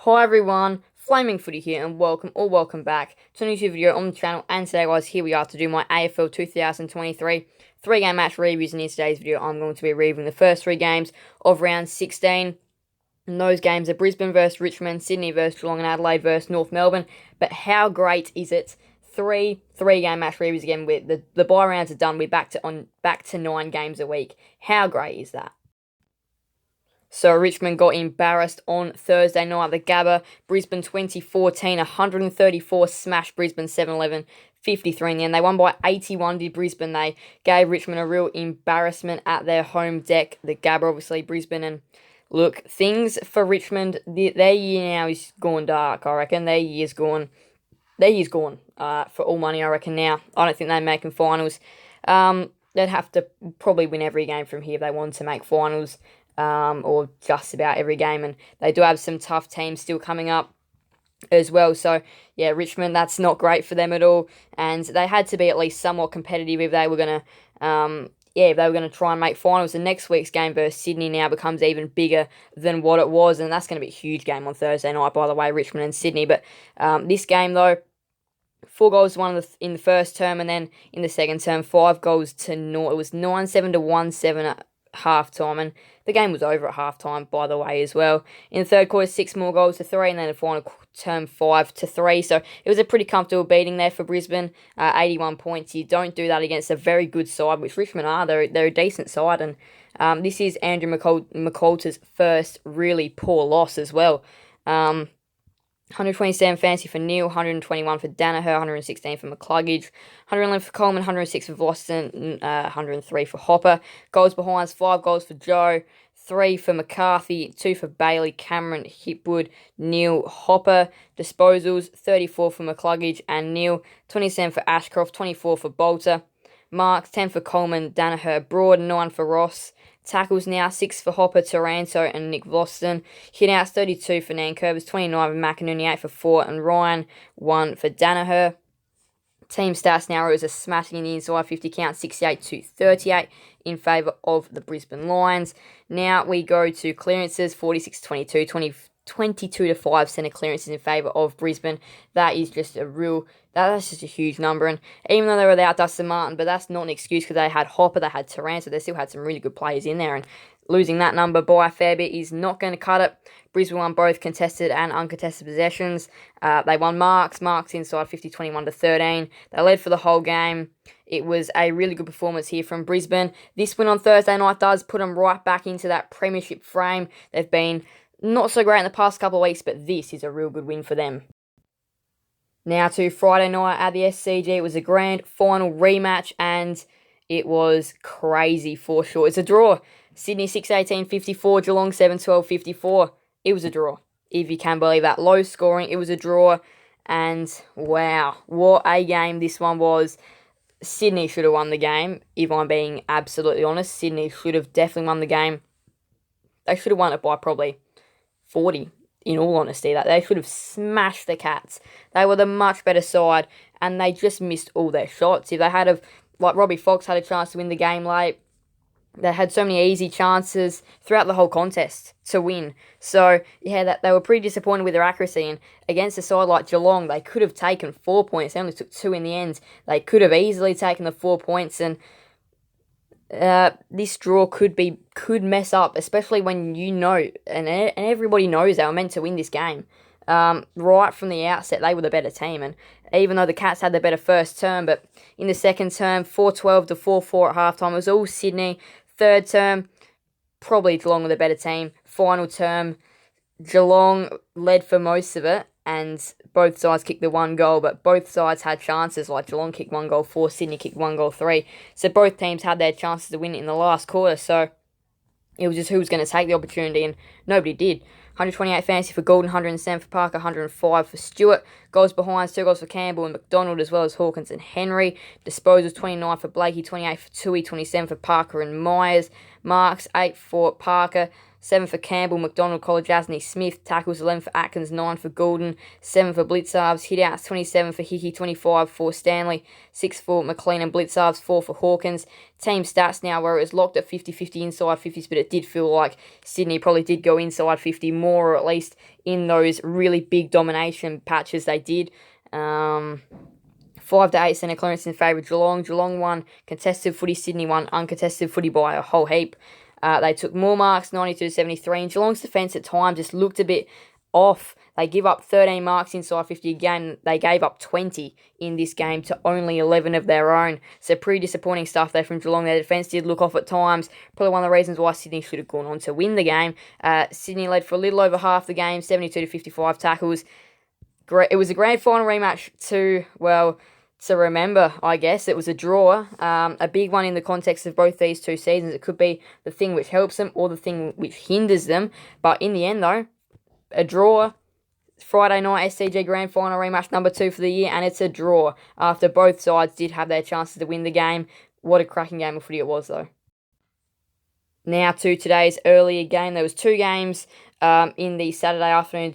Hi everyone, Flaming Footy here and welcome back to a new video on the channel. And today guys, here we are to do my AFL 2023 3-game match reviews. And in today's video I'm going to be reviewing the first 3 games of round 16. And those games are Brisbane vs Richmond, Sydney vs Geelong and Adelaide vs North Melbourne. But how great is it? Three-game match reviews again. With the bye rounds are done. We're back to 9 games a week. How great is that? So Richmond got embarrassed on Thursday night at the Gabba. Brisbane 2014, 134 smashed Brisbane 7-11, 53 in the end. They won by 81 did Brisbane. They gave Richmond a real embarrassment at their home deck. The Gabba, obviously, Brisbane. And look, things for Richmond, their year now is gone dark, I reckon. Their year's gone for all money, I reckon, now. I don't think they're making finals. They'd have to probably win every game from here if they wanted to make finals. Or just about every game, and they do have some tough teams still coming up as well. So yeah, Richmond, that's not great for them at all, and they had to be at least somewhat competitive if they were gonna try and make finals. And next week's game versus Sydney now becomes even bigger than what it was, and that's going to be a huge game on Thursday night, by the way, Richmond and Sydney. But this game though, 4 goals won in the first term, and then in the second term 5 goals to 0. It was 9-7 to 1-7 at half-time, and the game was over at half-time, by the way, as well. In the third quarter, 6 more goals to 3, and then the final term 5-3. So it was a pretty comfortable beating there for Brisbane. 81 points. You don't do that against a very good side, which Richmond are. They're a decent side, and this is Andrew McCoulter's first really poor loss as well. 127 fancy for Neil, 121 for Danaher, 116 for McCluggage, 111 for Coleman, 106 for Vlosten, 103 for Hopper. Goals behinds, 5 goals for Joe, 3 for McCarthy, 2 for Bailey, Cameron, Hipwood, Neil, Hopper. Disposals, 34 for McCluggage and Neil, 27 for Ashcroft, 24 for Bolter. Marks, 10 for Coleman, Danaher, Broad, 9 for Ross. Tackles now, 6 for Hopper, Taranto and Nick Vlosten. Hit-outs, 32 for Nankervis, 29 for McInerney, 8 for Fort, and Ryan, 1 for Danaher. Team stats now is a smashing in the inside 50 count, 68-38 in favour of the Brisbane Lions. Now we go to clearances, 46-22, 22-5 centre clearances in favour of Brisbane. That's just a huge number. And even though they were without Dustin Martin, but that's not an excuse because they had Hopper, they had Taranto, they still had some really good players in there. And losing that number by a fair bit is not going to cut it. Brisbane won both contested and uncontested possessions. They won marks inside 50, 21-13. They led for the whole game. It was a really good performance here from Brisbane. This win on Thursday night does put them right back into that premiership frame. They've been not so great in the past couple of weeks, but this is a real good win for them. Now to Friday night at the SCG. It was a grand final rematch, and it was crazy for sure. It's a draw. Sydney 6-18-54, Geelong 7-12-54. It was a draw, if you can believe that. Low scoring, it was a draw, and wow, what a game this one was. Sydney should have won the game, if I'm being absolutely honest. Sydney should have definitely won the game. They should have won it by probably 40, in all honesty. That they should have smashed the Cats. They were the much better side, and they just missed all their shots. If they had like Robbie Fox had a chance to win the game late, they had so many easy chances throughout the whole contest to win. So yeah, they were pretty disappointed with their accuracy, and against a side like Geelong, they could have taken 4 points. They only took 2 in the end. They could have easily taken the 4 points, and this draw could mess up, especially when you know, and everybody knows they were meant to win this game. Right from the outset, they were the better team, and even though the Cats had the better first term, but in the second term, 4-12 to 4-4 at halftime, it was all Sydney. Third term, probably Geelong were the better team. Final term, Geelong led for most of it, and both sides kicked the 1 goal, but both sides had chances. Like Geelong kicked 1 goal 4, Sydney kicked 1 goal 3. So both teams had their chances to win it in the last quarter. So it was just who was going to take the opportunity, and nobody did. 128 fancy for Golden, 107 for Parker, 105 for Stewart. Goals behind, 2 goals for Campbell and McDonald, as well as Hawkins and Henry. Disposals, 29 for Blakey, 28 for Tui, 27 for Parker and Myers. Marks, 8 for Parker, 7 for Campbell, McDonald, Colajasny, Smith. Tackles 11 for Atkins, 9 for Goulden, 7 for Blitzarves. Hitouts 27 for Hickey, 25 for Stanley, 6 for McLean and Blitzarves, 4 for Hawkins. Team stats now where it was locked at 50-50 inside 50s, but it did feel like Sydney probably did go inside 50 more, or at least in those really big domination patches they did. 5-8 centre clearance in favour of Geelong. Geelong won contested footy, Sydney won uncontested footy by a whole heap. They took more marks, 92-73, and Geelong's defence at times just looked a bit off. They give up 13 marks inside 50 again. They gave up 20 in this game to only 11 of their own. So pretty disappointing stuff there from Geelong. Their defence did look off at times. Probably one of the reasons why Sydney should have gone on to win the game. Sydney led for a little over half the game, 72-55 tackles. It was a grand final rematch to remember, I guess. It was a draw, a big one in the context of both these two seasons. It could be the thing which helps them or the thing which hinders them. But in the end, though, a draw. Friday night SCG Grand Final rematch number 2 for the year, and it's a draw after both sides did have their chances to win the game. What a cracking game of footy it was, though. Now to today's earlier game. There was 2 games in the Saturday afternoon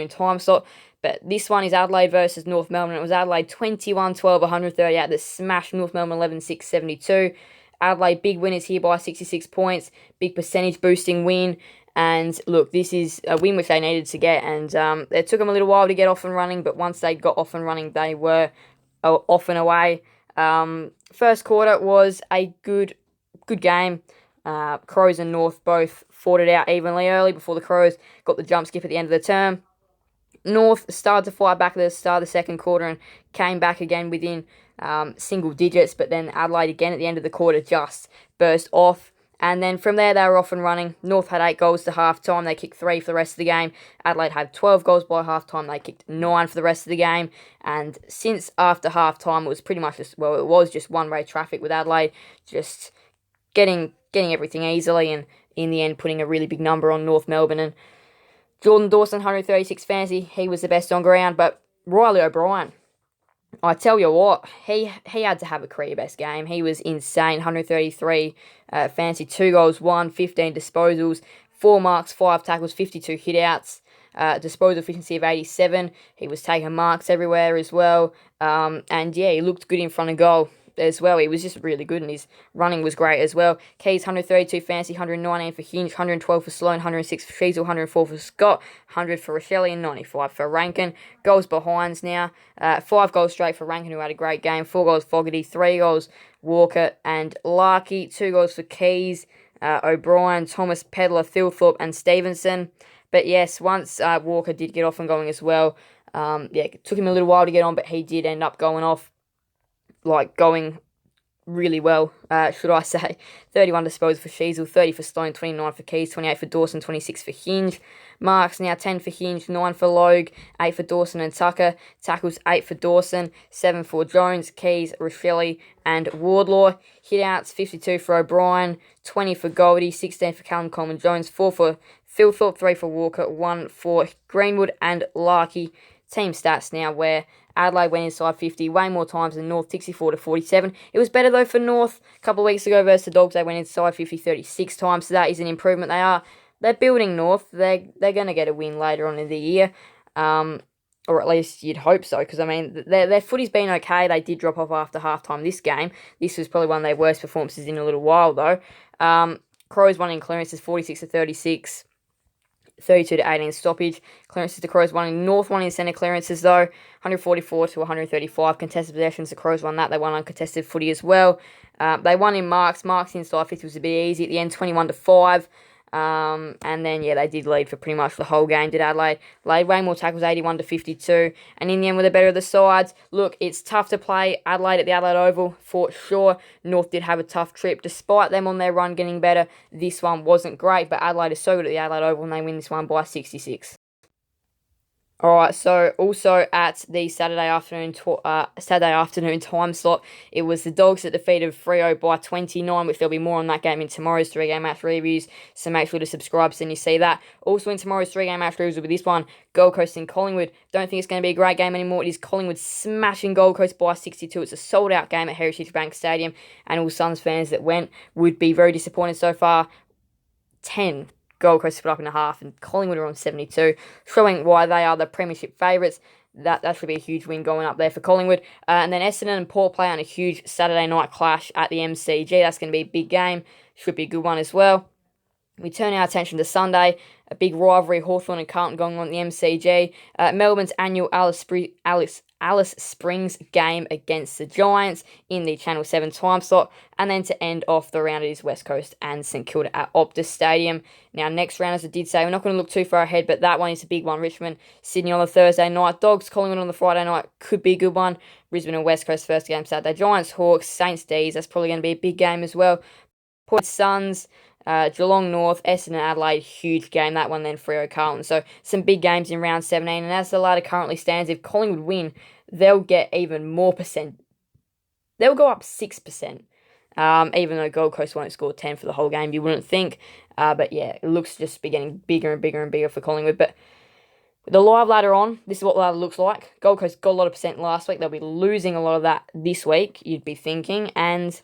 time slot. But this one is Adelaide versus North Melbourne. It was Adelaide 21-12, 138 that smashed North Melbourne 11-6, 72. Adelaide big winners here by 66 points. Big percentage boosting win. And look, this is a win which they needed to get. And it took them a little while to get off and running. But once they got off and running, they were off and away. First quarter was a good game. Crows and North both fought it out evenly early before the Crows got the jump skip at the end of the term. North started to fight back at the start of the second quarter and came back again within single digits, but then Adelaide again at the end of the quarter just burst off. And then from there, they were off and running. North had 8 goals to half-time. They kicked 3 for the rest of the game. Adelaide had 12 goals by half-time. They kicked 9 for the rest of the game. And since after half-time, it was pretty much it was just one-way traffic with Adelaide, just getting everything easily, and in the end, putting a really big number on North Melbourne. And Jordan Dawson, 136 fantasy. He was the best on ground, but Riley O'Brien, I tell you what, he had to have a career best game. He was insane. 133 fantasy, 2 goals, 15 disposals, 4 marks, 5 tackles, 52 hitouts, disposal efficiency of 87. He was taking marks everywhere as well. And yeah, he looked good in front of goal as well. He was just really good, and his running was great as well. Keys, 132 fantasy, 119 for Hinge, 112 for Sloan, 106 for Sheasel, 104 for Scott, 100 for Rochelle, and 95 for Rankin. Goals behinds now. 5 goals straight for Rankin, who had a great game. 4 goals Fogarty, 3 goals Walker and Larkey, 2 goals for Keys, O'Brien, Thomas, Pedler, Thilthorpe, and Stevenson. But yes, once Walker did get off and going as well, it took him a little while to get on, but he did end up going off, going really well, should I say. 31 disposal for Sheasel, 30 for Stone, 29 for Keys, 28 for Dawson, 26 for Hinge. Marks now 10 for Hinge, 9 for Logue, 8 for Dawson and Tucker. Tackles 8 for Dawson, 7 for Jones, Keys, Rochelle, and Wardlaw. Hitouts 52 for O'Brien, 20 for Goldie, 16 for Callum Coleman Jones, 4 for Thilthorpe, 3 for Walker, 1 for Greenwood and Larkey. Team stats now where Adelaide went inside 50 way more times than North, 64-47. It was better though for North a couple of weeks ago versus the Dogs. They went inside 50 36 times, so that is an improvement. They're building North. They're going to get a win later on in the year, or at least you'd hope so, because I mean their footy's been okay. They did drop off after halftime this game. This was probably one of their worst performances in a little while though. Crows won in clearances 46-36. 32-18 stoppage. Clearances to Crows won in North, won in centre clearances though. 144-135 contested possessions. The Crows won that. They won uncontested footy as well. They won in marks. Marks inside 50 was a bit easy at the end, 21-5. And then, they did lead for pretty much the whole game, did Adelaide. Laid way more tackles, 81-52. And in the end, were the better of the sides. Look, it's tough to play Adelaide at the Adelaide Oval, for sure. North did have a tough trip. Despite them on their run getting better, this one wasn't great. But Adelaide is so good at the Adelaide Oval, and they win this one by 66. Alright, so also at the Saturday afternoon time slot, it was the Dogs that defeated Freo by 29, which there'll be more on that game in tomorrow's 3-game match reviews, so make sure to subscribe so you see that. Also in tomorrow's 3-game match reviews will be this one, Gold Coast and Collingwood. Don't think it's going to be a great game anymore. It is Collingwood smashing Gold Coast by 62. It's a sold-out game at Heritage Bank Stadium, and all Suns fans that went would be very disappointed so far. 10. Gold Coast split up in a half, and Collingwood are on 72, showing why they are the premiership favourites. That should be a huge win going up there for Collingwood. And then Essendon and Port play on a huge Saturday night clash at the MCG. That's going to be a big game. Should be a good one as well. We turn our attention to Sunday, a big rivalry, Hawthorn and Carlton going on at the MCG. Melbourne's annual Alice Springs game against the Giants in the Channel 7 time slot. And then to end off the round, it is West Coast and St Kilda at Optus Stadium. Now, next round, as I did say, we're not going to look too far ahead, but that one is a big one. Richmond, Sydney on the Thursday night. Dogs, Collingwood on the Friday night. Could be a good one. Brisbane and West Coast first game Saturday. Giants, Hawks, Saints, D's. That's probably going to be a big game as well. Port Suns, Geelong North, Essendon and Adelaide, huge game. That one then Freo Carlton. So some big games in round 17. And as the ladder currently stands, if Collingwood win, they'll get even more percent. They'll go up 6%. Even though Gold Coast won't score 10 for the whole game, you wouldn't think. But yeah, it looks just be getting bigger and bigger and bigger for Collingwood. But with the live ladder on, this is what the ladder looks like. Gold Coast got a lot of percent last week. They'll be losing a lot of that this week, you'd be thinking. And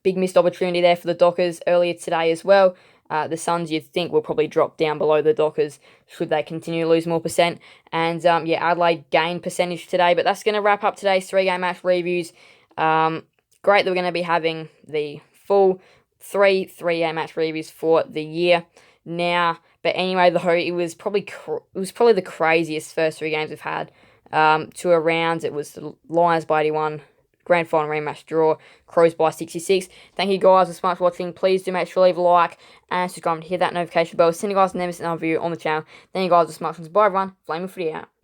big missed opportunity there for the Dockers earlier today as well. The Suns, you'd think, will probably drop down below the Dockers should they continue to lose more percent. And Adelaide gained percentage today. But that's going to wrap up today's 3-game match reviews. Great that we're going to be having the full 3-game match reviews for the year now. But anyway, though, it was probably the craziest first 3 games we've had. 2 rounds. It was the Lions by 81. Grand final rematch draw, Crows by 66. Thank you guys so much for watching. Please do make sure to leave a like and subscribe and hit that notification bell. Send you guys never miss another video on the channel. Thank you guys so much. Bye everyone. Flaming Footy out.